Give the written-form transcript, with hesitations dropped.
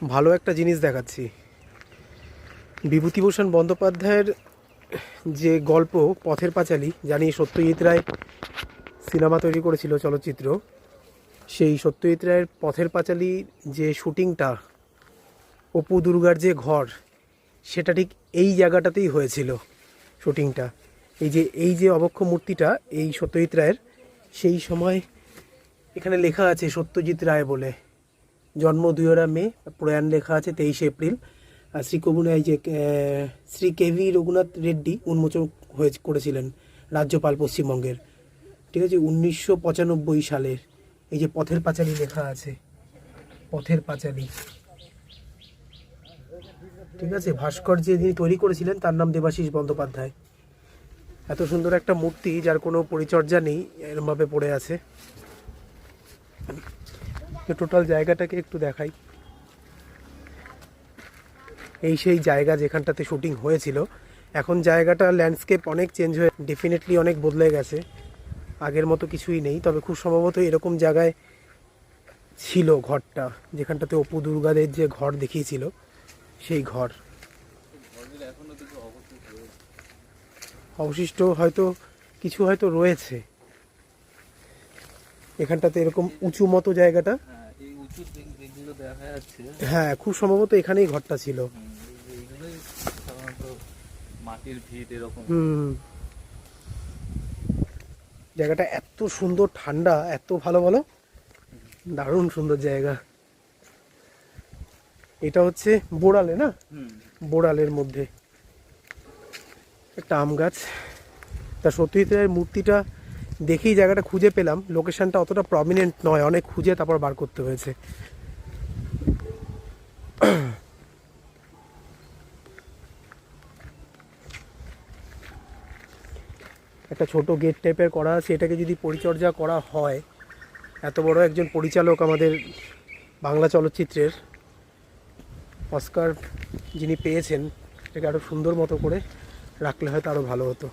ভালো একটা জিনিস দেখাচ্ছি। বিভূতিভূষণ বন্দ্যোপাধ্যায়ের যে গল্প পথের পাঁচালী, জানি সত্যজিৎ রায় সিনেমা তৈরি করেছিল, চলচ্চিত্র। সেই সত্যজিৎ রায়ের পথের পাঁচালী যে শুটিংটা, অপু দুর্গার যে ঘর, সেটা ঠিক এই জায়গাটাতেই হয়েছিল শুটিংটা। এই যে অবক্ষ মূর্তিটা এই সত্যজিৎ রায়ের, সেই সময় এখানে লেখা আছে সত্যজিৎ রায় বলে, জন্ম 2 মে, প্রয়াণ লেখা আছে 23 এপ্রিল। আর এই যে শ্রী কেভি রঘুনাথ রেড্ডি উন্মোচন করেছিলেন, রাজ্যপাল পশ্চিমবঙ্গের। ঠিক আছে, 1995 সালের। এই যে পথের পাঁচালী লেখা আছে, পথের পাঁচালী। ঠিক আছে, ভাস্কর যিনি তৈরি করেছিলেন তার নাম দেবাশিস বন্দ্যোপাধ্যায়। এত সুন্দর একটা মূর্তি যার কোনো পরিচর্যা নেই, এরমভাবে পড়ে আছে। টোটাল জায়গাটাকে একটু দেখাই। এই সেই জায়গা যেখানটাতে শুটিং হয়েছিল। এখন জায়গাটা ল্যান্ডস্কেপ অনেক চেঞ্জ হয়ে ডেফিনেটলি অনেক বদলে গেছে, আগের মতো কিছুই নেই। তবে খুব সম্ভবত এরকম জায়গায় ছিল ঘরটা, যেখানটাতে অপু দুর্গাদের যে ঘর দেখিয়েছিল, সেই ঘর। অবশিষ্ট হয়তো কিছু হয়তো রয়েছে এখানটাতে, এরকম উঁচু মতো জায়গাটা। হ্যাঁ, খুব সম্ভবত এখানেই ঘরটা ছিল। জায়গাটা এত সুন্দর, ঠান্ডা, এত ভালো, বলো, দারুণ সুন্দর জায়গা। এটা হচ্ছে বোড়ালে, না? বোড়ালের মধ্যে একটা আম গাছ। তা সত্যজিৎ রায়ের মূর্তিটা দেখেই জায়গাটা খুঁজে পেলাম। লোকেশনটা অতটা প্রমিনেন্ট নয়, অনেক খুঁজে তারপর বার করতে হয়েছে। একটা ছোট গেট টাইপের করা আছে, এটাকে যদি পরিচর্যা করা হয়, এত বড় একজন পরিচালক আমাদের বাংলা চলচ্চিত্রের, অস্কার যিনি পেয়েছেন, এটাকে আরও সুন্দর মতো করে রাখলে হয়তো আরও ভালো হতো।